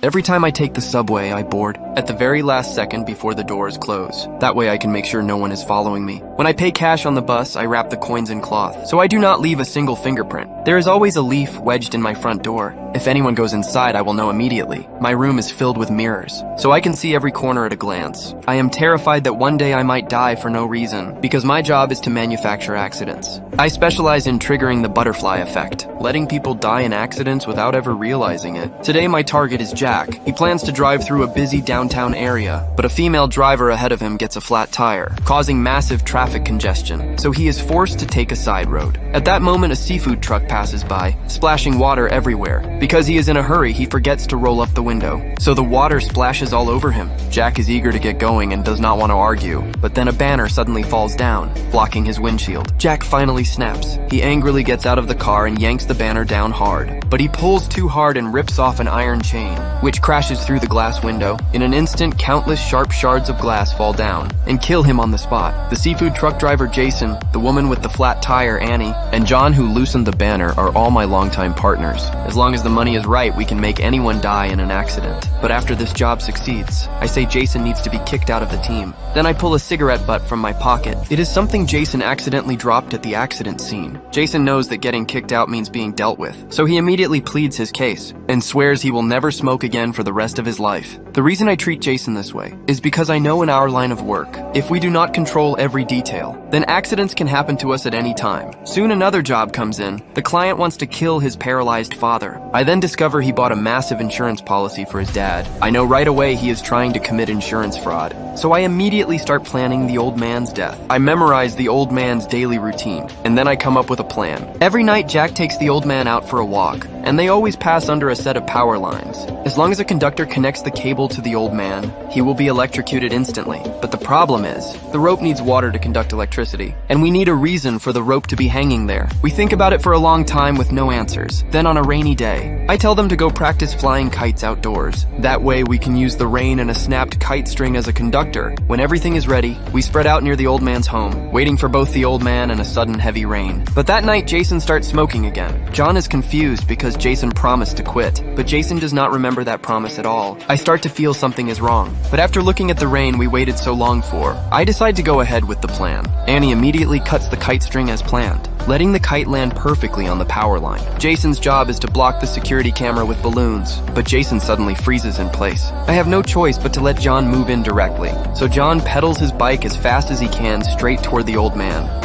Every time I take the subway, I board at the very last second before the doors close. That way I can make sure no one is following me. When I pay cash on the bus, I wrap the coins in cloth, so I do not leave a single fingerprint. There is always a leaf wedged in my front door. If anyone goes inside, I will know immediately. My room is filled with mirrors, so I can see every corner at a glance. I am terrified that one day I might die for no reason, because my job is to manufacture accidents. I specialize in triggering the butterfly effect, letting people die in accidents without ever realizing it. Today my target is Jack. He plans to drive through a busy downtown area, but a female driver ahead of him gets a flat tire, causing massive traffic congestion, so he is forced to take a side road. At that moment, a seafood truck passes by, splashing water everywhere. Because he is in a hurry, he forgets to roll up the window, so the water splashes all over him. Jack is eager to get going and does not want to argue, but then a banner suddenly falls down, blocking his windshield. Jack finally snaps. He angrily gets out of the car and yanks the banner down hard, but he pulls too hard and rips off an iron chain, which crashes through the glass window. In an instant, countless sharp shards of glass fall down and kill him on the spot. The seafood truck driver Jason, the woman with the flat tire Annie, and John who loosened the banner are all my longtime partners. As long as the money is right, we can make anyone die in an accident. But after this job succeeds, I say Jason needs to be kicked out of the team. Then I pull a cigarette butt from my pocket. It is something Jason accidentally dropped at the accident scene. Jason knows that getting kicked out means being dealt with, so he immediately pleads his case and swears he will never smoke again for the rest of his life. The reason I treat Jason this way is because I know in our line of work, if we do not control every detail, then accidents can happen to us at any time. Soon another job comes in. The client wants to kill his paralyzed father. I then discover he bought a massive insurance policy for his dad. I know right away he is trying to commit insurance fraud, so I immediately start planning the old man's death. I memorize the old man's daily routine, and then I come up with a plan. Every night Jack takes the old man out for a walk, and they always pass under a set of power lines. As long as a conductor connects the cable to the old man, he will be electrocuted instantly. But the problem is, the rope needs water to conduct electricity, and we need a reason for the rope to be hanging there. We think about it for a long time with no answers. Then on a rainy day, I tell them to go practice flying kites outdoors. That way we can use the rain and a snapped kite string as a conductor. When everything is ready, we spread out near the old man's home, waiting for both the old man and a sudden heavy rain. But that night, Jason starts smoking again. John is confused because Jason promised to quit, but Jason does not remember that promise at all. I start to feel something is wrong, but after looking at the rain we waited so long for, I decide to go ahead with the plan. Annie immediately cuts the kite string as planned, letting the kite land perfectly on the power line. Jason's job is to block the security camera with balloons, but Jason suddenly freezes in place. I have no choice but to let John move in directly, so John pedals his bike as fast as he can straight toward the old man.